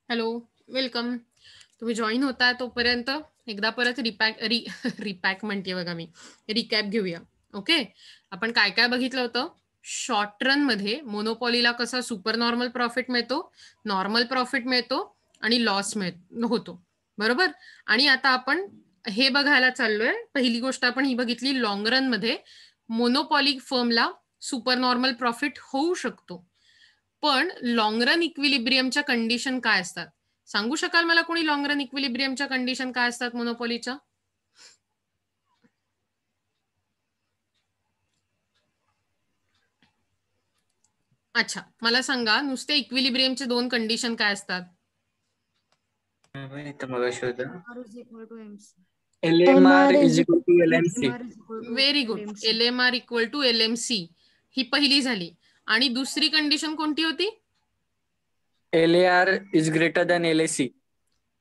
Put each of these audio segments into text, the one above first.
Hello, welcome. तुम्ही join होता तोपर्यंत एकदा परत रिपॅक म्हणते बघा मी, रिकॅप घेऊया. ओके, आपण काय काय बघितलं होतं? शॉर्ट रन मध्ये मोनोपॉलीला कसा सुपर नॉर्मल प्रॉफिट मिळतो, नॉर्मल प्रॉफिट मिळतो आणि लॉस होतो, बरोबर. आणि आता आपण हे बघायला चाललोय. पहिली गोष्ट आपण ही बघितली, लॉंग रन मध्ये मोनोपॉली फर्मला सुपर नॉर्मल प्रॉफिट होऊ शकतो. पण लॉंग रन इक्विलिब्रियमच्या कंडिशन काय असतात सांगू शकाल मला कोणी? लॉंग रन इक्विलिब्रियमच्या कंडिशन काय असतात मोनोपॉलीच्या? अच्छा, मला सांगा, नुसते इक्विलिब्रियमचे दोन कंडिशन काय असतात? LMR is equal to LMC. Very good. LMR equal to LMC ही पहिली झाली. आणि दुसरी कंडिशन कोणती होती? LAR is greater than LAC.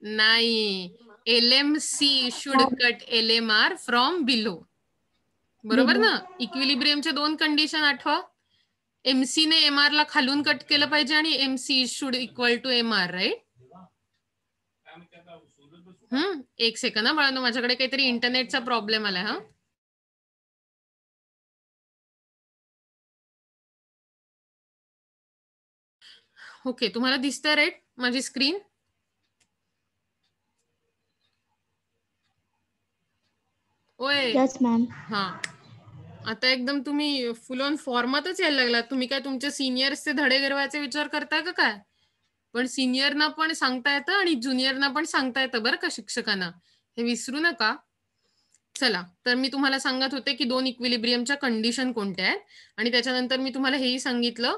नाही, LMC should cut LMR from below. बरोबर ना? इक्विलिब्रियमच्या दोन कंडिशन आठवा. एमसी ने एमआर ला खालून कट केलं पाहिजे आणि MC should equal to MR, right? एक सेकंड हा बाळांनो, माझ्याकडे काहीतरी इंटरनेटचा प्रॉब्लेम आलाय. हा, ओके, तुम्हाला दिसतंय राईट माझी स्क्रीन? ओय, यस मॅम. हा, आता एकदम तुम्ही फुल ऑन फॉर्मातच यायला लागलात. तुम्ही काय तुमच्या सिनियर्सचे धडे गिरवायचे विचार करताय का काय? पण सिनियरना पण सांगता येतं आणि ज्युनियरना पण सांगता येतं बरं का शिक्षकांना, हे विसरू नका. चला, तर मी तुम्हाला सांगत होते की दोन इक्विलिब्रियमच्या कंडिशन कोणत्या आहेत, आणि त्याच्यानंतर मी तुम्हाला हेही सांगितलं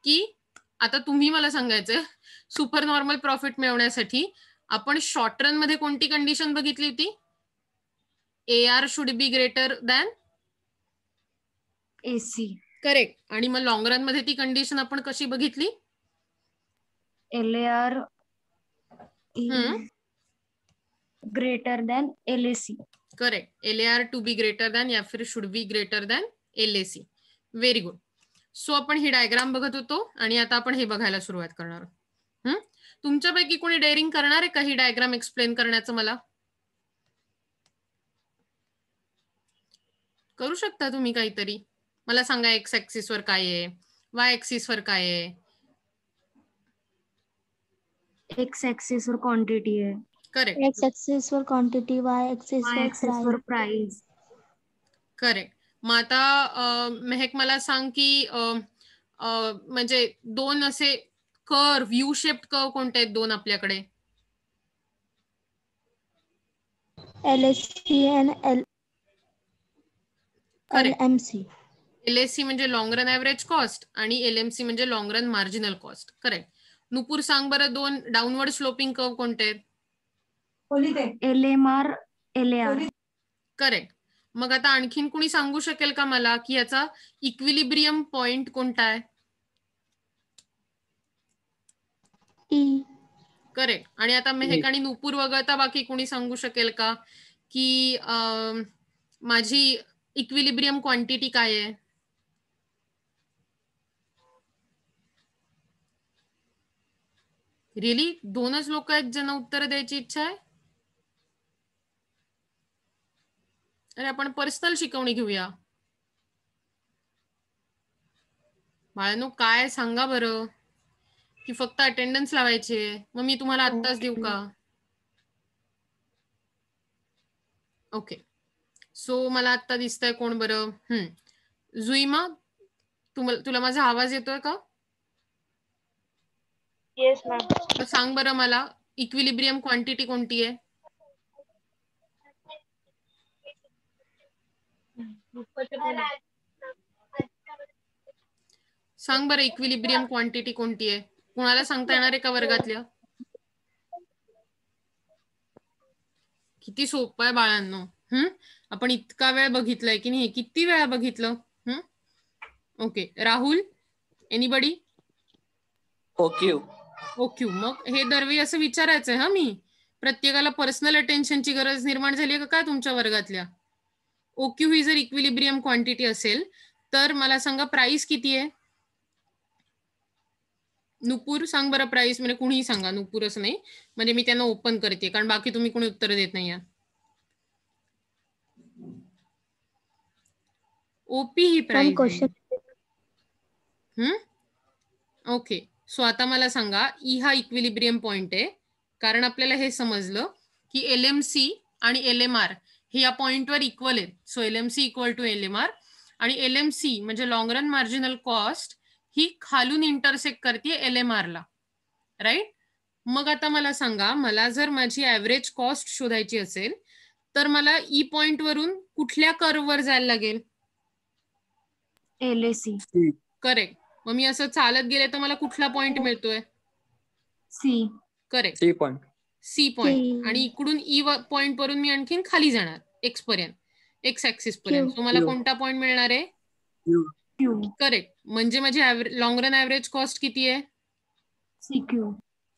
की आता तुम्ही मला सांगायचं, सुपर नॉर्मल प्रॉफिट मिळवण्यासाठी आपण शॉर्ट रन मध्ये कोणती कंडिशन बघितली होती? AR should be greater than AC. Correct. आणि मग लॉंग रन मध्ये ती कंडिशन आपण कशी बघितली? LAR greater than LAC. Correct. LAR to be greater than या फिर should be greater than LAC. Very good. So आपण ही डायग्राम बघत होतो आणि आता आपण हे बघायला सुरुवात करणार आहोत. तुमच्यापैकी कोणी डेअरिंग करणार आहे का ही डायग्राम एक्सप्लेन करण्याचं? मला करू शकता तुम्ही काहीतरी. मला सांगा, एक्स ऍक्सिस वर काय आहे, वाय ऍक्सिस वर काय आहे? X ऍक्सिस वर क्वांटिटी आहे. करेक्ट. X axis वर क्वांटिटी, Y axis Y वर ऍक्सिस वर प्राइस. करेक्ट. मग आता मेहक मला सांग की म्हणजे दोन असे कर्व, यू शेप्ड कर्व कोणते आहेत दोन आपल्याकडे? LSC and LMC. LSC म्हणजे लॉंग रन ऍव्हरेज कॉस्ट आणि LMC म्हणजे long run marginal cost. Correct. Nupur सांग बरं, दोन डाऊनवर्ड स्लोपिंग कर्व कोणते आहेत? LMR, LAR. करेक्ट. मग आता आणखीन कुणी सांगू शकेल का मला की याचा इक्विलिब्रियम पॉइंट कोणता आहे? E. करेक्ट. आणि आता मेहक आणि नुपूर वगळता बाकी कोणी सांगू शकेल का की माझी इक्विलिब्रियम क्वांटिटी काय आहे? रिअली दोनच लोक आहेत ज्यांना उत्तर द्यायची इच्छा आहे? अरे, आपण पर्सनल शिकवणी घेऊया. बाळांनो, काय सांगा बरं, की फक्त अटेंडन्स लावायची? मग मी तुम्हाला आत्ताच देऊ का? ओके, सो मला आत्ता दिसतंय कोण बरं? जुईमा, तुला माझा आवाज येतोय का? Yes ma'am. सांग बरं मला, इक्विलिब्रियम क्वांटिटी कोणती आहे? सांग बरं, इक्विलिब्रियम क्वांटिटी कोणती आहे? कुणाला सांगता येणार आहे का वर्गातल्या? किती सोपं आहे बाळांनो. आपण इतका वेळ बघितलंय की नाही? किती वेळा बघितलं? Okay, Rahul, anybody? OQ. OQ. मग हे दरवेळी असं विचारायचंय हा मी, प्रत्येकाला पर्सनल अटेन्शनची गरज निर्माण झाली आहे का काय तुमच्या वर्गातल्या? ओक्यू ही जर इक्विलिब्रियम क्वांटिटी असेल तर मला सांगा, प्राइस किती आहे? नुपूर सांग बरं प्राइस, म्हणजे कुणीही सांगा, नुपूरच नाही, म्हणजे मी त्यांना ओपन करते, कारण बाकी तुम्ही कोणी उत्तर देत नाही. ओपी ही प्राइस. ओके, सो आता मला सांगा, ई हा इक्विलिब्रियम पॉइंट आहे, कारण आपल्याला हे समजलं की LMC आणि LMR हे या पॉइंटवर इक्वल आहेत. So LMC equal to LMR, आणि LMC म्हणजे लॉंग रन मार्जिनल कॉस्ट ही खालून इंटरसेक्ट करते LMR ला, राईट. मग आता मला सांगा, मला जर माझी ऍव्हरेज कॉस्ट शोधायची असेल तर मला ई पॉइंट वरून कुठल्या कर्ववर जायला लागेल? LAC. करेक्ट. मग मी असं चालत गेले तर मला कुठला पॉइंट मिळतोय? C. Correct, C point. C point. आणि इकडून ई पॉइंट वरून मी आणखीन खाली जाणार एक्स पर्यंत, एक्स ऍक्सिस पर्यंत. सो मला कोणता पॉइंट मिळणार आहे? Q. करेक्ट. म्हणजे माझी लॉंग रन ऍव्हरेज कॉस्ट किती आहे? CQ.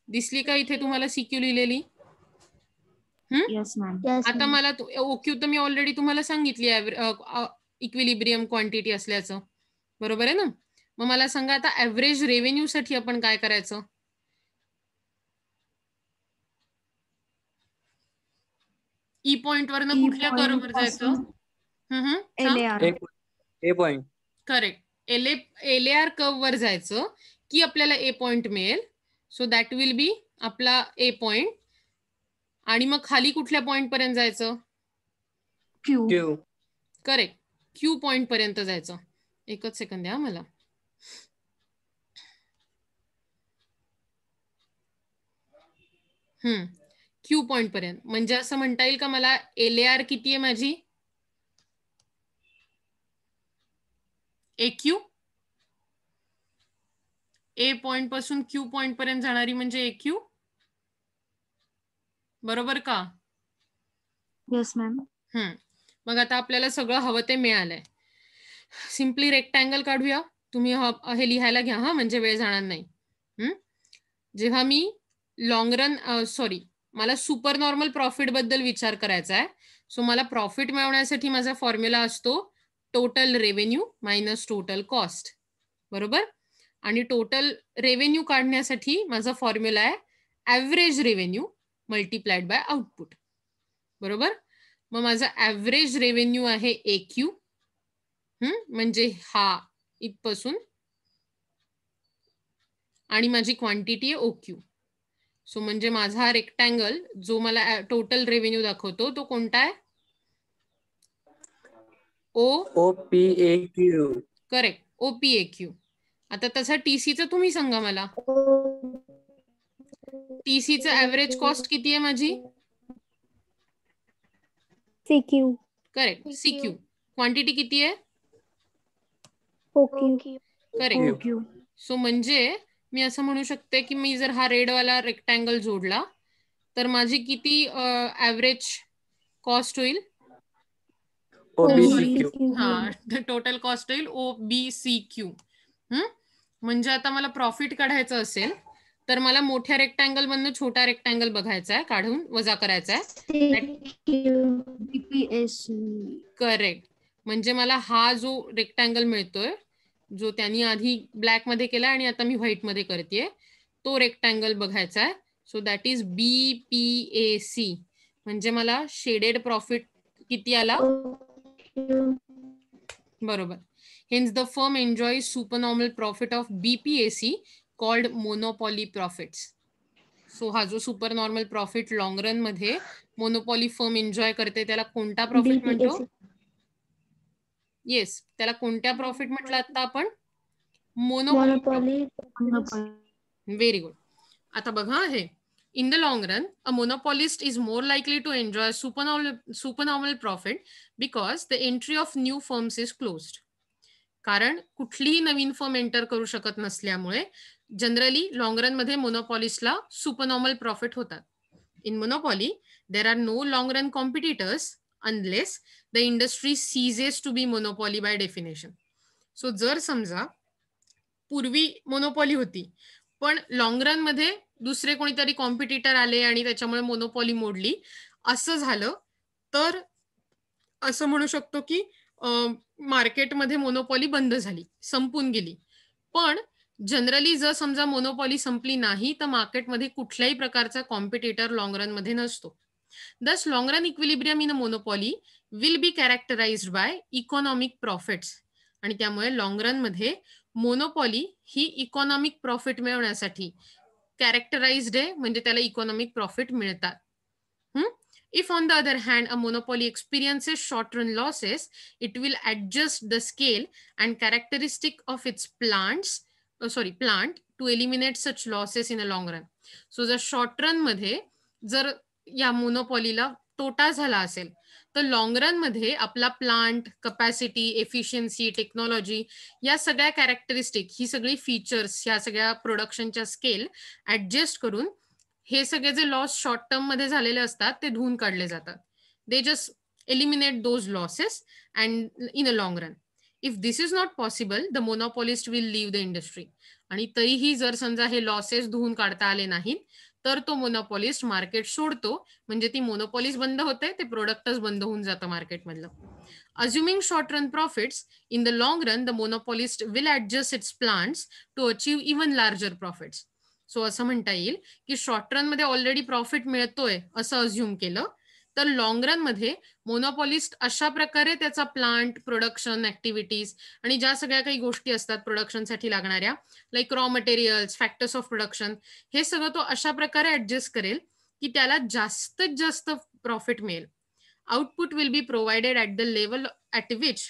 दिसली का इथे तुम्हाला CQ लिहिलेली? Yes, ma'am. आता मला OQ तर मी ऑलरेडी तुम्हाला सांगितली इक्विलिब्रियम क्वांटिटी असल्याचं, बरोबर आहे ना. मग मला सांगा, आता ऍव्हरेज रेव्हेन्यू साठी आपण काय करायचं? ई पॉइंट वरनं कुठल्या कर्ववर जायचं? LAR. ए पॉइंट. करेक्ट. LAR कर्व वर जायचं की आपल्याला ए पॉइंट मिळेल. सो दॅट विल बी आपला ए पॉइंट. आणि मग खाली कुठल्या पॉइंट पर्यंत जायचं? Q. करेक्ट, Q पॉइंट पर्यंत जायचं. एकच सेकंद द्या मला. Q पॉइंट पर्यंत. म्हणजे असं म्हणता येईल का मला LAR किती आहे माझी? AQ. ए पॉइंट पासून Q पॉइंट पर्यंत जाणारी म्हणजे AQ, बरोबर का? Yes, ma'am. मग आता आपल्याला सगळं हवं ते मिळालंय. सिम्पली रेक्टँगल काढूया. तुम्ही हे लिहायला घ्या म्हणजे वेळ जाणार नाही. जेव्हा मी लॉंग रन मला सुपर नॉर्मल प्रॉफिट बद्दल विचार करायचा आहे. सो मला प्रॉफिट मिळवण्यासाठी माझा फॉर्म्युला असतो total revenue minus total cost, बरोबर. आणि टोटल रेव्हेन्यू काढण्यासाठी माझा फॉर्म्युला आहे average revenue multiplied by output, बरोबर. मग माझा ऍव्हरेज रेव्हेन्यू आहे AQ, म्हणजे हा इथपासून, आणि माझी क्वांटिटी आहे OQ. सो म्हणजे माझा हा रेक्टँगल जो मला टोटल रेव्हेन्यू दाखवतो तो कोणता आहे? OPAQ. Correct, OPAQ. आता तसा TCचं तुम्ही सांगा मला. TCचं ऍव्हरेज कॉस्ट किती आहे माझी? CQ. Correct, CQ. क्वांटिटी किती आहे? OQ. करेक्ट. सो म्हणजे मी असं म्हणू शकते की मी जर हा रेडवाला रेक्टँगल जोडला तर माझी किती ऍव्हरेज कॉस्ट होईल? टोटल कॉस्ट होईल OBCQ. म्हणजे आता मला प्रॉफिट काढायचं असेल तर मला मोठ्या रेक्टँगल मधनं छोटा रेक्टँगल बघायचा आहे, काढून वजा करायचा आहे. BPAC. करेक्ट. म्हणजे मला हा जो रेक्टँगल मिळतोय, जो त्यांनी आधी ब्लॅक मध्ये केला आणि आता मी व्हाईट मध्ये करतेय, तो रेक्टँगल बघायचा आहे. So that is BPAC. म्हणजे मला शेडेड प्रॉफिट किती आला? बरोबर. Hence the firm enjoys supernormal profit of BPAC called monopoly profits. So हा जो super normal profit long run मध्ये मोनोपॉली फर्म एन्जॉय करते त्याला कोणता प्रॉफिट म्हणतो? येस, त्याला कोणत्या प्रॉफिट म्हटलं आता आपण? मोनोपॉली. Very good. आता बघा हे, in the long run, a monopolist is more likely to enjoy supernormal profit because the entry of new firms is closed. कारण कुठलीही नवीन फर्म एंटर करू शकत नसल्यामुळे जनरली लॉंग रन मध्ये मोनोपॉलिस्टला सुपरनॉर्मल प्रॉफिट होतात. In monopoly there are no long run competitors unless the industry ceases to be monopoly by definition. So जर समजा पूर्वी मोनोपॉली होती पण लॉंग रन मध्ये दुसरे कोणीतरी कॉम्पिटिटर आले आणि त्याच्यामुळे मोनोपॉली मोडली, असं झालं तर असं म्हणू शकतो की मार्केटमध्ये मोनोपॉली बंद झाली, संपून गेली. पण जनरली जर समजा मोनोपॉली संपली नाही तर मार्केटमध्ये कुठल्याही प्रकारचा कॉम्पिटिटर लॉंग रन मध्ये नसतो. Thus long run equilibrium in a monopoly will be characterized by economic profits. आणि त्यामुळे लॉंग रन मध्ये मोनोपॉली ही इकॉनॉमिक प्रॉफिट मिळवण्यासाठी कॅरेक्टराइज्ड आहे, म्हणजे त्याला इकॉनॉमिक प्रॉफिट मिळतात. If on the other hand a monopoly experiences short run losses, it will adjust the scale and characteristic of its plant to eliminate such losses in a long run. So जर short run मध्ये जर या मोनोपॉलीला तोटा झाला असेल तर long run मध्ये आपला प्लांट, कपॅसिटी, एफिशियन्सी, टेक्नॉलॉजी या सगळ्या कॅरेक्टरिस्टिक, ही सगळी फीचर्स, ह्या सगळ्या प्रोडक्शनच्या स्केल ऍडजस्ट करून हे सगळे जे लॉस शॉर्ट टर्म मध्ये झालेले असतात ते धुवून काढले जातात. They just eliminate those losses and in a long run. If this is not possible the monopolist will leave the industry. आणि तरीही जर समजा हे लॉसेस धुवून काढता आले नाहीत तर तो मोनोपॉलिस्ट मार्केट सोडतो, म्हणजे ती मोनोपॉलिस्ट बंद होते, ते प्रोडक्टच बंद होऊन जातं मार्केटमधलं. Assuming short run profits, in the long run the monopolist will adjust its plans to achieve even larger profits. So असं म्हणता येईल की शॉर्ट रन मध्ये ऑलरेडी प्रॉफिट मिळतोय असं अज्युम केलं तर लॉंग रन मध्ये मोनोपॉलिस्ट अशा प्रकारे त्याचा प्लांट, प्रोडक्शन ऍक्टिव्हिटीज आणि ज्या सगळ्या काही गोष्टी असतात प्रोडक्शनसाठी लागणाऱ्या, like raw materials, factors of production, हे सगळं तो अशा प्रकारे ऍडजस्ट करेल की त्याला जास्तीत जास्त प्रॉफिट मिळेल. Output will be provided at the level at which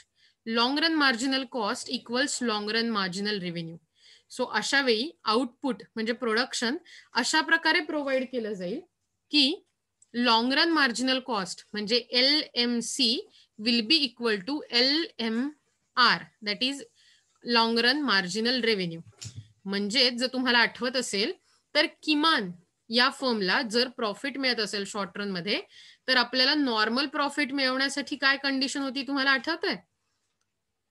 long run marginal cost equals long run marginal revenue. So अशा वेळी आउटपुट म्हणजे प्रोडक्शन अशा प्रकारे प्रोव्हाइड केलं जाईल की लॉंग रन मार्जिनल कॉस्ट म्हणजे LMC will be equal to LMR, that is long run marginal revenue. म्हणजे जर तुम्हाला आठवत असेल तर किमान या फर्मला जर प्रॉफिट मिळत असेल शॉर्ट रन मध्ये तर आपल्याला नॉर्मल प्रॉफिट मिळवण्यासाठी काय कंडिशन होती तुम्हाला आठवतंय?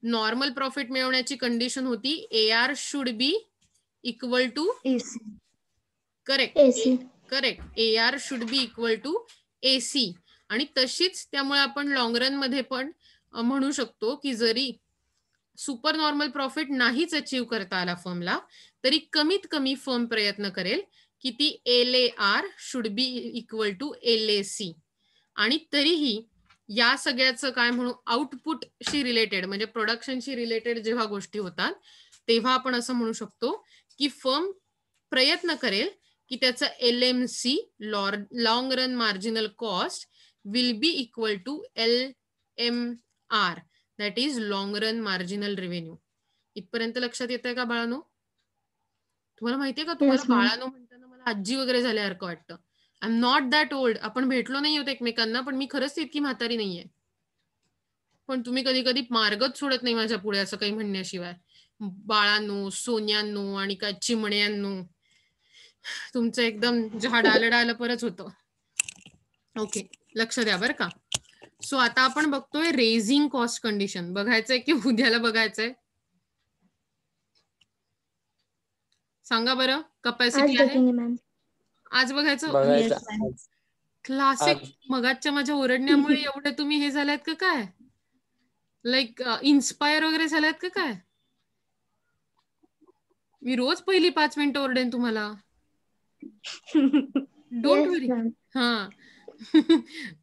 नॉर्मल प्रॉफिट मिळवण्याची कंडिशन होती AR should be equal to AC. Correct. AC. Correct, AR should be equal to AC. आणि तशीच त्यामुळे आपण लॉंग रन मध्ये पण म्हणू शकतो की जरी सुपर नॉर्मल प्रॉफिट नाहीच अचीव्ह करता आला फर्मला तरी कमीत कमी फर्म प्रयत्न करेल की ती LAR should be equal to LAC. आणि तरीही या सगळ्याचं काय म्हणू, आउटपुटशी रिलेटेड म्हणजे प्रोडक्शनशी रिलेटेड जेव्हा गोष्टी होतात तेव्हा आपण असं म्हणू शकतो की फर्म प्रयत्न करेल की त्याचं LMC long run marginal cost will be equal to LMR, that is long run marginal revenue. इथपर्यंत लक्षात येतंय का बाळांनो? तुम्हाला माहितीये का, तुम्हाला बाळांनो म्हणताना मला आजी वगैरे झाल्यासारखं वाटतं. I am not that old. आपण भेटलो नाही होत एकमेकांना, पण मी खरंच इतकी म्हातारी नाहीये. पण तुम्ही कधी कधी मार्गच सोडत नाही माझ्या पुढे असं काही म्हणण्याशिवाय. बाळांनो, सोन्यांनो आणि काय चिमण्यांनो, तुमचं एकदम झाड आलं परत होतं. ओके, लक्ष द्या बरं का. सो आता आपण बघतोय रेझिंग कॉस्ट कंडिशन. बघायचंय की उद्याला बघायचंय? सांगा बरं. कपॅसिटी आहे आज बघायचं. क्लासिक. मगाच्या माझ्या ओरडण्यामुळे एवढे तुम्ही हे झालात का काय, लाईक इन्स्पायर वगैरे झालात का काय? मी रोज पहिली 5 मिनिटं ओरडेन तुम्हाला. डोंट वरी. हा.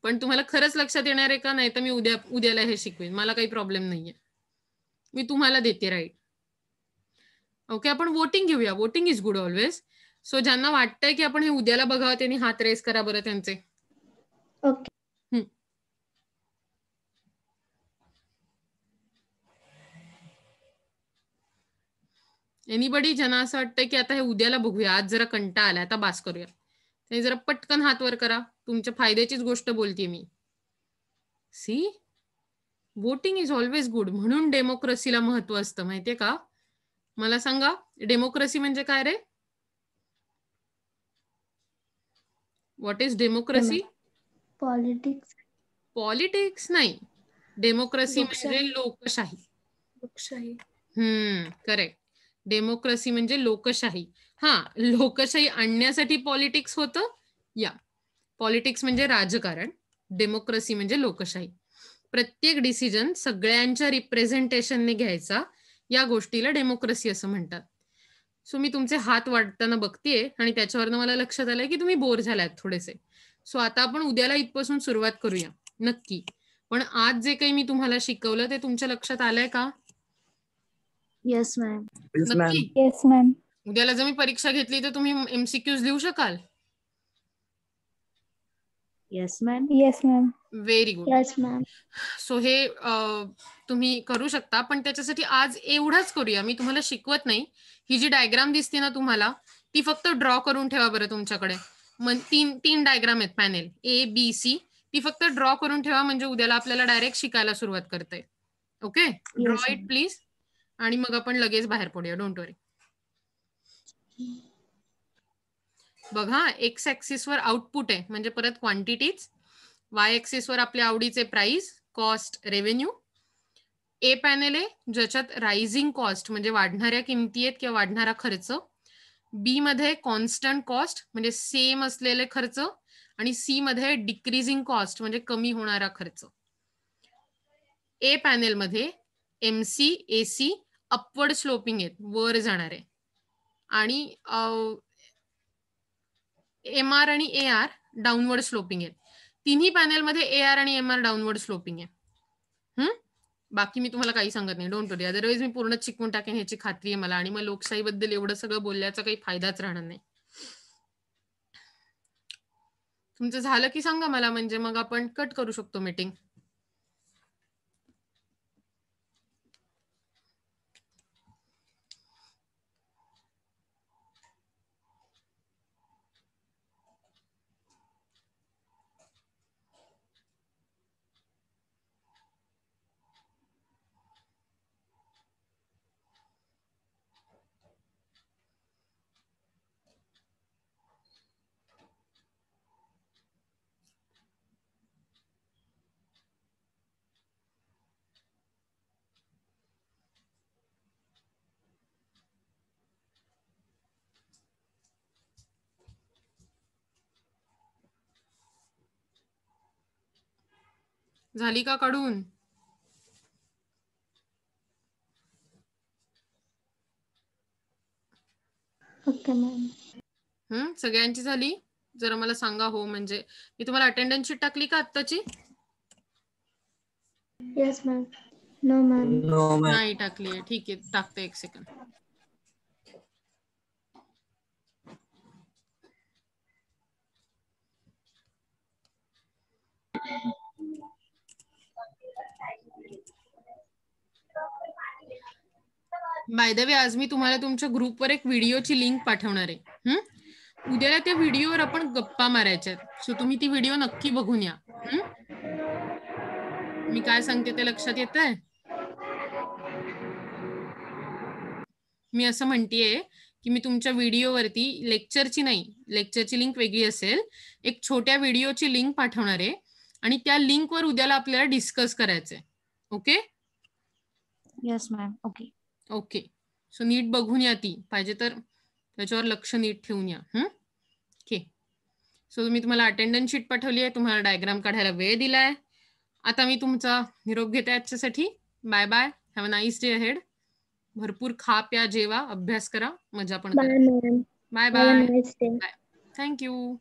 पण तुम्हाला खरंच लक्षात येणार आहे का? नाही तर मी उद्याला हे शिकवेन, मला काही प्रॉब्लेम नाहीये. मी तुम्हाला देते राईट. ओके, आपण वोटिंग घेऊया. Voting is good always. So ज्यांना वाटतंय की आपण हे उद्याला बघावं त्यांनी हात रेस करा बरं त्यांचे. ओके. एनीबडी ज्यांना असं वाटतंय की आता हे उद्याला बघूया, आज जरा कंटाळा आलाय, आता बास करूया, ते जरा पटकन हात वर करा. तुमच्या फायद्याचीच गोष्ट बोलतेय मी. See, voting is always good. म्हणून डेमोक्रेसीला महत्व असतं माहितीये का? मला सांगा, डेमोक्रेसी म्हणजे काय रे? What is democracy? Politics. Politics नाही. डेमोक्रेसी म्हणजे लोकशाही. लोकशाही. करेक्ट. डेमोक्रेसी म्हणजे लोकशाही. हा, लोकशाही आणण्यासाठी पॉलिटिक्स होतं. या, पॉलिटिक्स म्हणजे राजकारण, डेमोक्रेसी म्हणजे लोकशाही. प्रत्येक डिसिजन सगळ्यांच्या रिप्रेझेंटेशनने घ्यायचा, या गोष्टीला डेमोक्रेसी असं म्हणतात. सो मी तुमचे हात वाढताना बघतेय आणि त्याच्यावरनं मला लक्षात आलंय की तुम्ही बोर झालात थोडेसे. सो आता आपण उद्याला इथपासून सुरुवात करूया नक्की. पण आज जे काही मी तुम्हाला शिकवलं ते तुमच्या लक्षात आलंय का? Yes ma'am. नक्की. Yes ma'am. उद्याला जर मी परीक्षा घेतली तर तुम्ही MCQs लिहू शकाल? Yes ma'am. Yes ma'am. Very good. Yes ma'am. So हे तुम्ही करू शकता, पण त्याच्यासाठी आज एवढंच करूया. मी तुम्हाला शिकवत नाही. ही जी डायग्राम दिसते ना तुम्हाला, ती फक्त ड्रॉ करून ठेवा बरं तुमच्याकडे. मग तीन डायग्राम आहेत पॅनेल A, B, C. ती फक्त ड्रॉ करून ठेवा, म्हणजे उद्याला आपल्याला डायरेक्ट शिकायला सुरुवात करता येईल. Okay, draw Yes, it ma'am. Please. आणि मग आपण लगेच बाहेर पडूया. डोंट वरी. बघा, एक्स ऍक्सिस वर आउटपुट आहे, म्हणजे परत क्वांटिटीज. वाय ऍक्सिस वर आपल्या आवडीचे प्राइस, कॉस्ट, रेव्हेन्यू. ए पॅनेल आहे ज्याच्यात रायझिंग कॉस्ट म्हणजे वाढणाऱ्या किमती आहेत किंवा वाढणारा खर्च. बी मध्ये कॉन्स्टंट कॉस्ट म्हणजे सेम असलेले खर्च. आणि सी मध्ये डिक्रीजिंग कॉस्ट म्हणजे कमी होणारा खर्च. ए पॅनेल मध्ये MC, AC अपवर्ड स्लोपिंग आहेत, वर जाणारे. आणि MR आणि AR डाऊनवर्ड स्लोपिंग आहेत. तिन्ही पॅनेलमध्ये AR आणि MR डाऊनवर्ड स्लोपिंग आहे. बाकी मी तुम्हाला काही सांगत नाही, डोंट वरी. अदरवाईज मी पूर्णच शिकवून टाकेन ह्याची खात्री आहे मला, आणि मग लोकशाहीबद्दल एवढं सगळं बोलण्याचा काही फायदाच राहणार नाही. तुमचं झालं की सांगा मला, म्हणजे मग आपण कट करू शकतो मीटिंग. झाली का काढून? Okay ma'am. सगळ्यांची झाली? जरा मला सांगा हो, म्हणजे मी तुम्हाला अटेंडन्स शीट टाकली का आत्ताची? Yes ma'am. No ma'am. No ma'am. नाही टाकली आहे. ठीक आहे, टाकते, एक सेकंड. बाय द वे, आज मी तुम्हाला तुमच्या ग्रुपवर एक व्हिडिओची लिंक पाठवणार आहे. उद्याला त्या व्हिडिओवर आपण गप्पा मारायच्या. सो तुम्ही ती व्हिडिओ नक्की बघून या. मी काय सांगते ते लक्षात येतंय? मी असं म्हणतेय की मी तुमच्या व्हिडिओवरती लेक्चरची नाही, लेक्चरची लिंक वेगळी असेल, एक छोट्या व्हिडिओची लिंक पाठवणार आहे, आणि त्या लिंकवर उद्याला आपल्याला डिस्कस करायचंय. Okay? Yes ma'am. Okay. Okay. So नीट बघून या, ती पाहिजे तर त्याच्यावर लक्ष नीट ठेवून या. ओके. सो मी तुम्हाला अटेंडन्स शीट पाठवली आहे, तुम्हाला डायग्राम काढायला वेळ दिलाय. आता मी तुमचा निरोप घेते आजच्यासाठी. Bye bye. Have a nice day ahead. भरपूर खा, प्या, जेवा, अभ्यास करा, मजा पण करा. Bye ma'am. Bye have a bye. Nice day. Bye. Thank you.